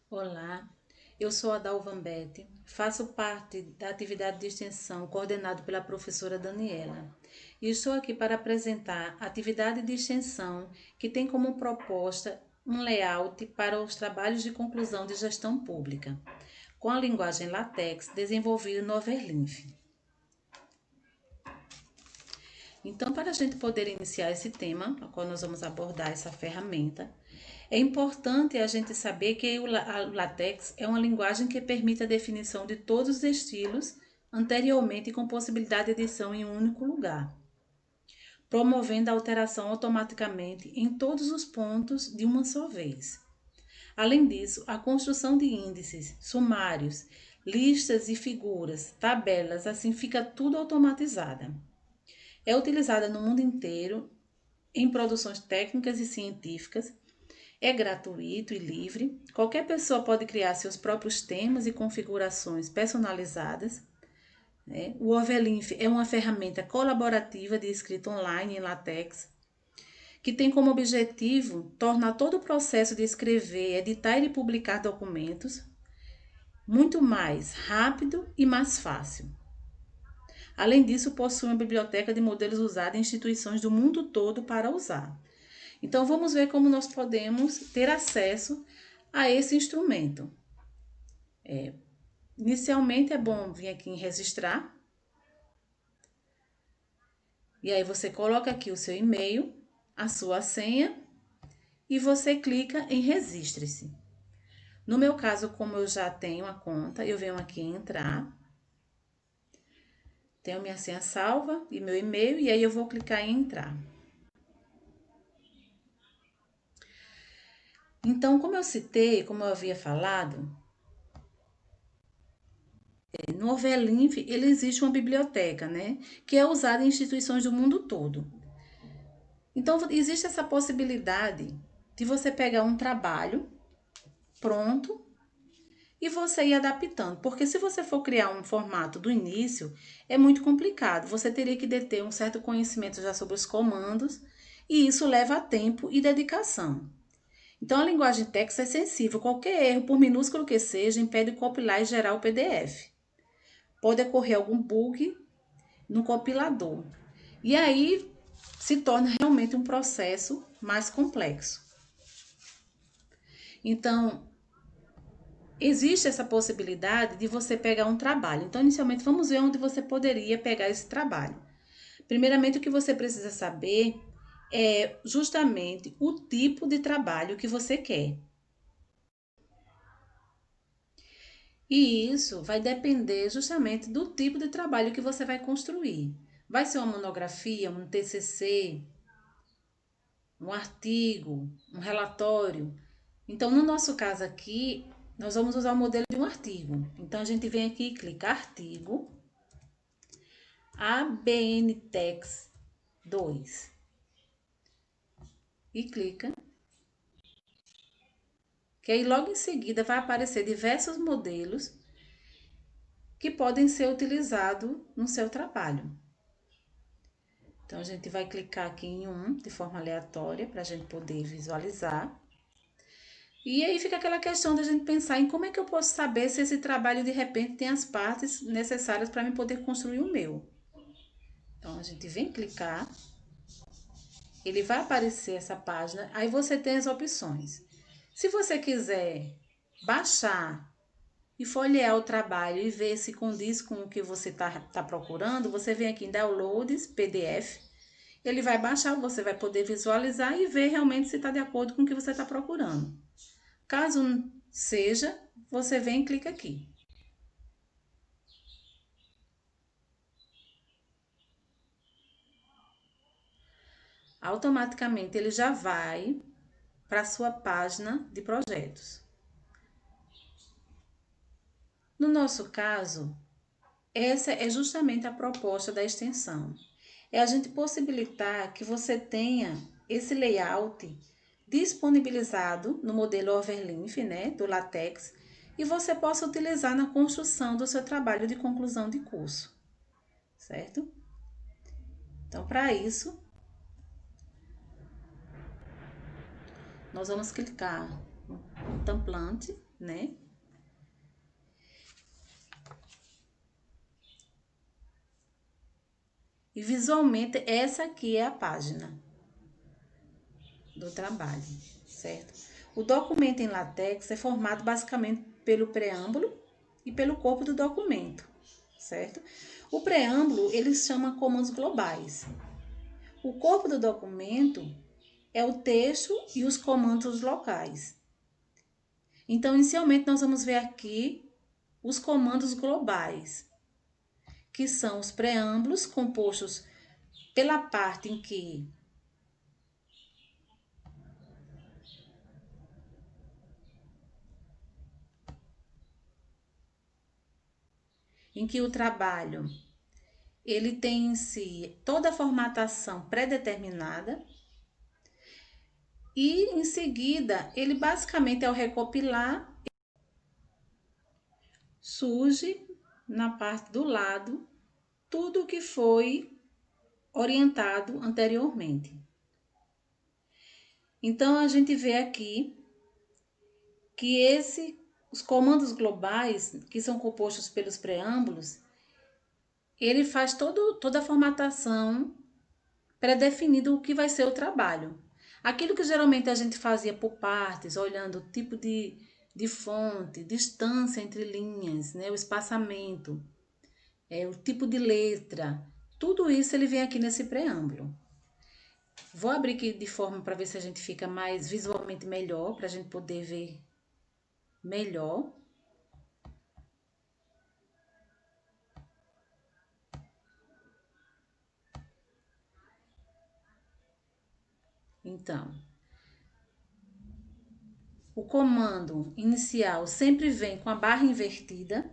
Olá, eu sou a Dalvanbete, faço parte da atividade de extensão coordenada pela professora Daniela e estou aqui para apresentar a atividade de extensão que tem como proposta um layout para os trabalhos de conclusão de gestão pública, com a linguagem LaTeX desenvolvida no Overlinf. Então, para a gente poder iniciar esse tema, a qual nós vamos abordar essa ferramenta, é importante a gente saber que o LaTeX é uma linguagem que permite a definição de todos os estilos anteriormente com possibilidade de edição em um único lugar, promovendo a alteração automaticamente em todos os pontos de uma só vez. Além disso, a construção de índices, sumários, listas e figuras, tabelas, assim fica tudo automatizada. É utilizada no mundo inteiro em produções técnicas e científicas. É gratuito e livre. Qualquer pessoa pode criar seus próprios temas e configurações personalizadas, né? O Overlinf é uma ferramenta colaborativa de escrita online em LaTeX, que tem como objetivo tornar todo o processo de escrever, editar e publicar documentos muito mais rápido e mais fácil. Além disso, possui uma biblioteca de modelos usados em instituições do mundo todo para usar. Então, vamos ver como nós podemos ter acesso a esse instrumento. Inicialmente, é bom vir aqui em registrar. E aí, você coloca aqui o seu e-mail, a sua senha e você clica em registre-se. No meu caso, como eu já tenho a conta, eu venho aqui em entrar. Tenho minha senha salva e meu e-mail, e aí eu vou clicar em entrar. Então, como eu citei, como eu havia falado, no Overlinf ele existe uma biblioteca, né, que é usada em instituições do mundo todo. Então, existe essa possibilidade de você pegar um trabalho pronto e você ir adaptando, porque se você for criar um formato do início, é muito complicado. Você teria que ter um certo conhecimento já sobre os comandos, e isso leva tempo e dedicação. Então, a linguagem text é sensível. Qualquer erro, por minúsculo que seja, impede compilar e gerar o PDF. Pode ocorrer algum bug no compilador. E aí se torna realmente um processo mais complexo. Então, existe essa possibilidade de você pegar um trabalho. Então, inicialmente, vamos ver onde você poderia pegar esse trabalho. Primeiramente, o que você precisa saber é justamente o tipo de trabalho que você quer. E isso vai depender justamente do tipo de trabalho que você vai construir. Vai ser uma monografia, um TCC, um artigo, um relatório. Então, no nosso caso aqui, nós vamos usar o modelo de um artigo. Então, a gente vem aqui e clica artigo, ABNTeX 2 e clica. Que aí logo em seguida vai aparecer diversos modelos que podem ser utilizados no seu trabalho. Então, a gente vai clicar aqui em um de forma aleatória para a gente poder visualizar. E aí fica aquela questão da gente pensar em como é que eu posso saber se esse trabalho de repente tem as partes necessárias para me poder construir o meu. Então, a gente vem clicar, ele vai aparecer essa página, aí você tem as opções. Se você quiser baixar e folhear o trabalho e ver se condiz com o que você tá procurando, você vem aqui em Downloads, PDF, ele vai baixar, você vai poder visualizar e ver realmente se está de acordo com o que você está procurando. Caso seja, você vem e clica aqui. Automaticamente ele já vai para a sua página de projetos. No nosso caso, essa é justamente a proposta da extensão. É a gente possibilitar que você tenha esse layout disponibilizado no modelo Overlinf, né, do LaTeX, e você possa utilizar na construção do seu trabalho de conclusão de curso, certo? Então, para isso, nós vamos clicar no template né? E visualmente, essa aqui é a página do trabalho, certo? O documento em LaTeX é formado basicamente pelo preâmbulo e pelo corpo do documento, certo? O preâmbulo, ele chama comandos globais. O corpo do documento é o texto e os comandos locais. Então, inicialmente, nós vamos ver aqui os comandos globais, que são os preâmbulos compostos pela parte em que o trabalho ele tem em si toda a formatação pré-determinada e em seguida ele basicamente ao recopilar surge na parte do lado tudo o que foi orientado anteriormente. Então a gente vê aqui que os comandos globais, que são compostos pelos preâmbulos, ele faz toda a formatação pré-definido o que vai ser o trabalho. Aquilo que geralmente a gente fazia por partes, olhando o tipo de fonte, distância entre linhas, né, o espaçamento, o tipo de letra, tudo isso ele vem aqui nesse preâmbulo. Vou abrir aqui de forma para ver se a gente fica mais visualmente melhor, para a gente poder ver melhor. Então, o comando inicial sempre vem com a barra invertida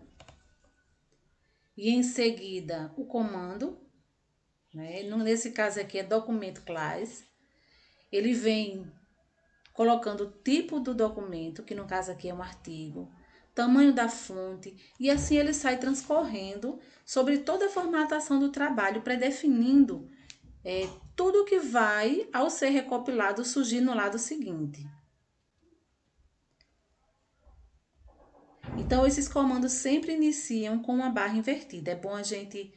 e em seguida o comando, né? Nesse caso aqui é documento class. Ele vem colocando o tipo do documento, que no caso aqui é um artigo, tamanho da fonte, e assim ele sai transcorrendo sobre toda a formatação do trabalho, predefinindo tudo que vai, ao ser recopilado, surgir no lado seguinte. Então, esses comandos sempre iniciam com uma barra invertida. É bom a gente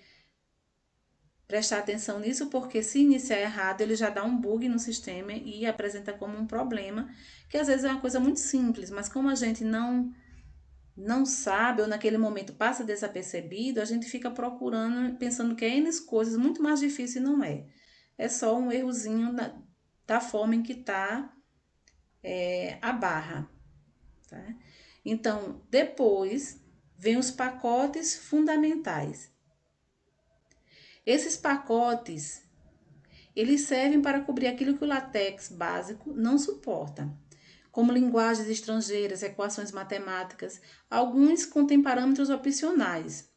prestar atenção nisso, porque se iniciar errado, ele já dá um bug no sistema e apresenta como um problema, que às vezes é uma coisa muito simples, mas como a gente não sabe, ou naquele momento passa desapercebido, a gente fica procurando, pensando que é N coisas muito mais difícil e não é. É só um errozinho da forma em que está a barra. Tá? Então, depois vem os pacotes fundamentais. Esses pacotes, eles servem para cobrir aquilo que o LaTeX básico não suporta, como linguagens estrangeiras, equações matemáticas. Alguns contêm parâmetros opcionais,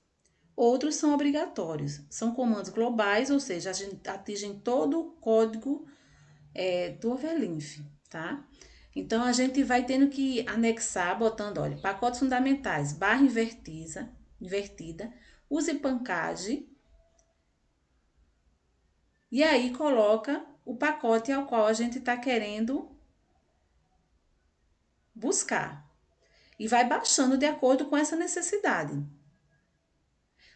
outros são obrigatórios. São comandos globais, ou seja, atingem todo o código do Overlinf, tá? Então, a gente vai tendo que anexar, botando, olha, pacotes fundamentais, barra invertida, use pancade, e aí coloca o pacote ao qual a gente está querendo buscar. E vai baixando de acordo com essa necessidade.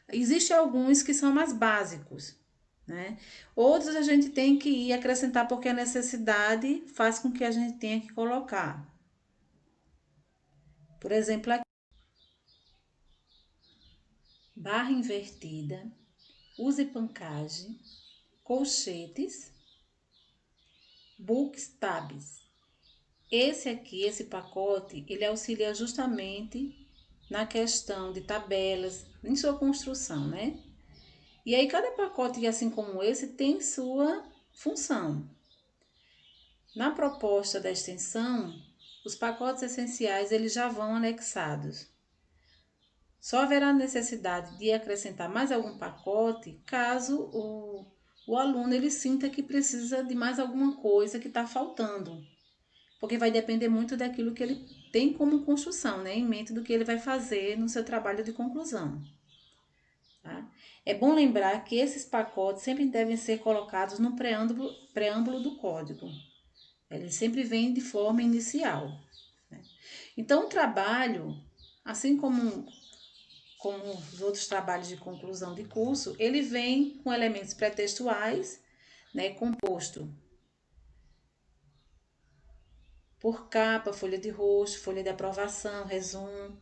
Existem alguns que são mais básicos, né? Outros a gente tem que ir acrescentar porque a necessidade faz com que a gente tenha que colocar. Por exemplo, aqui, barra invertida, use pancagem, colchetes, books tabs. Esse pacote, ele auxilia justamente na questão de tabelas, em sua construção, né? E aí cada pacote, assim como esse, tem sua função. Na proposta da extensão, os pacotes essenciais eles já vão anexados. Só haverá necessidade de acrescentar mais algum pacote caso o aluno ele sinta que precisa de mais alguma coisa que está faltando. Porque vai depender muito daquilo que ele tem como construção, né? Em mente do que ele vai fazer no seu trabalho de conclusão. Tá? É bom lembrar que esses pacotes sempre devem ser colocados no preâmbulo do código. Ele sempre vem de forma inicial. Né? Então, o trabalho, assim como os outros trabalhos de conclusão de curso, ele vem com elementos pré-textuais, né, composto por capa, folha de rosto, folha de aprovação, resumo,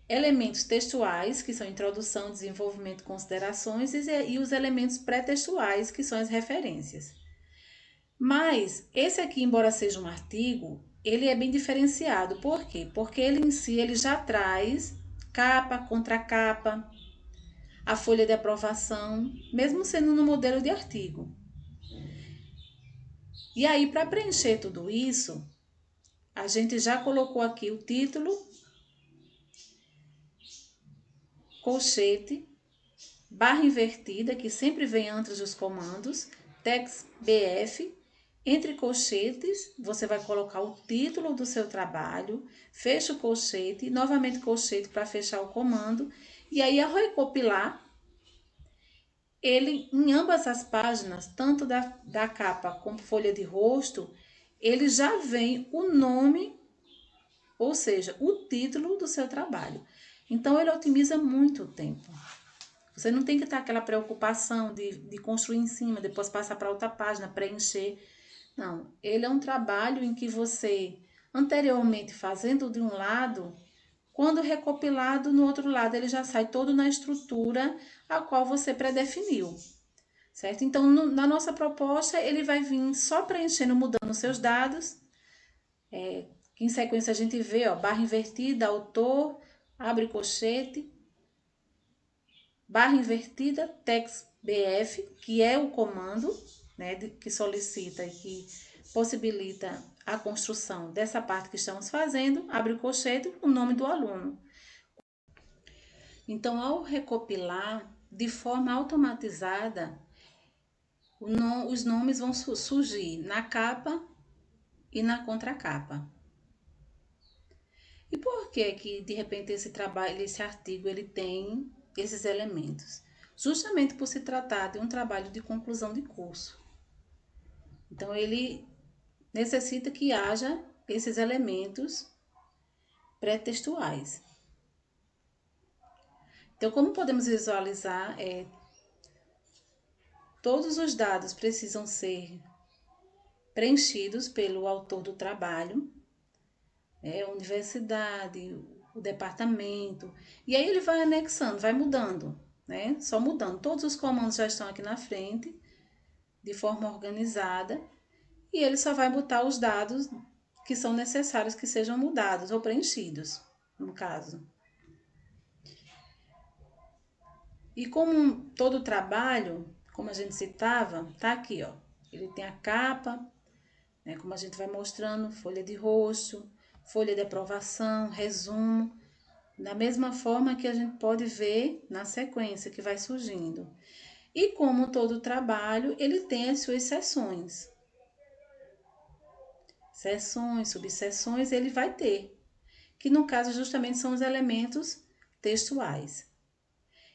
elementos textuais, que são introdução, desenvolvimento, considerações, e os elementos pré-textuais, que são as referências. Mas esse aqui, embora seja um artigo, ele é bem diferenciado. Por quê? Porque ele em si ele já traz capa, contracapa, a folha de aprovação, mesmo sendo no modelo de artigo. E aí, para preencher tudo isso, a gente já colocou aqui o título, colchete, barra invertida, que sempre vem antes dos comandos, text BF, entre colchetes, você vai colocar o título do seu trabalho, fecha o colchete, novamente colchete para fechar o comando, e aí ao recopilar, ele em ambas as páginas, tanto da capa como folha de rosto, ele já vem o nome, ou seja, o título do seu trabalho. Então ele otimiza muito o tempo. Você não tem que estar aquela preocupação de construir em cima, depois passar para outra página, preencher. Não, ele é um trabalho em que você, anteriormente fazendo de um lado, quando recopilado no outro lado, ele já sai todo na estrutura a qual você predefiniu, certo? Então, na nossa proposta, ele vai vir só preenchendo, mudando os seus dados, que em sequência a gente vê, ó, barra invertida, autor, abre colchete, barra invertida, text BF, que é o comando, né, que solicita e que possibilita a construção dessa parte que estamos fazendo, abre o colchete, o nome do aluno. Então, ao recopilar de forma automatizada, os nomes vão surgir na capa e na contracapa. E por que de repente esse trabalho, esse artigo, ele tem esses elementos? Justamente por se tratar de um trabalho de conclusão de curso. Então, ele necessita que haja esses elementos pré-textuais. Então, como podemos visualizar, todos os dados precisam ser preenchidos pelo autor do trabalho, a universidade, o departamento, e aí ele vai anexando, vai mudando, né? Só mudando. Todos os comandos já estão aqui na frente, de forma organizada, e ele só vai botar os dados que são necessários que sejam mudados ou preenchidos, no caso. E como todo trabalho, como a gente citava, tá aqui, ó. Ele tem a capa, né, como a gente vai mostrando, folha de rosto, folha de aprovação, resumo, da mesma forma que a gente pode ver na sequência que vai surgindo. E como todo trabalho, ele tem as suas seções. Seções, subseções, ele vai ter, que no caso justamente são os elementos textuais.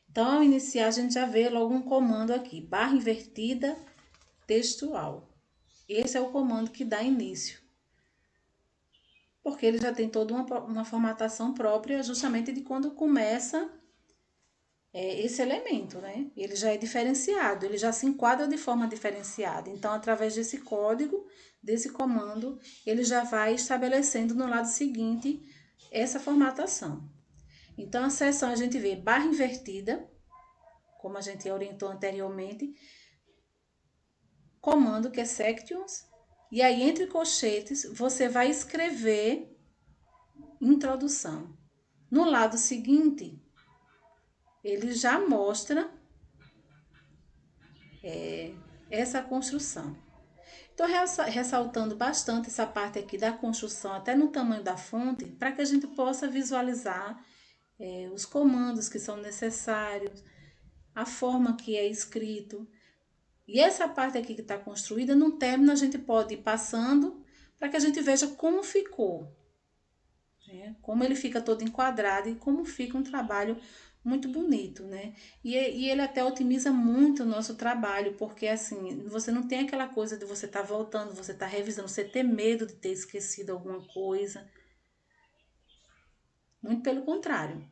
Então, ao iniciar, a gente já vê logo um comando aqui, barra invertida textual. Esse é o comando que dá início, porque ele já tem toda uma formatação própria justamente de quando começa esse elemento, né? Ele já é diferenciado, ele já se enquadra de forma diferenciada. Então, através desse código, desse comando, ele já vai estabelecendo no lado seguinte essa formatação. Então, a seção a gente vê barra invertida, como a gente orientou anteriormente, comando que é sections, e aí entre colchetes você vai escrever introdução. No lado seguinte, ele já mostra essa construção. Estou ressaltando bastante essa parte aqui da construção, até no tamanho da fonte, para que a gente possa visualizar os comandos que são necessários, a forma que é escrito. E essa parte aqui que está construída, no término a gente pode ir passando para que a gente veja como ficou, né? Como ele fica todo enquadrado e como fica um trabalho muito bonito, né? E ele até otimiza muito o nosso trabalho, porque assim, você não tem aquela coisa de você estar voltando, você estar revisando, você ter medo de ter esquecido alguma coisa. Muito pelo contrário.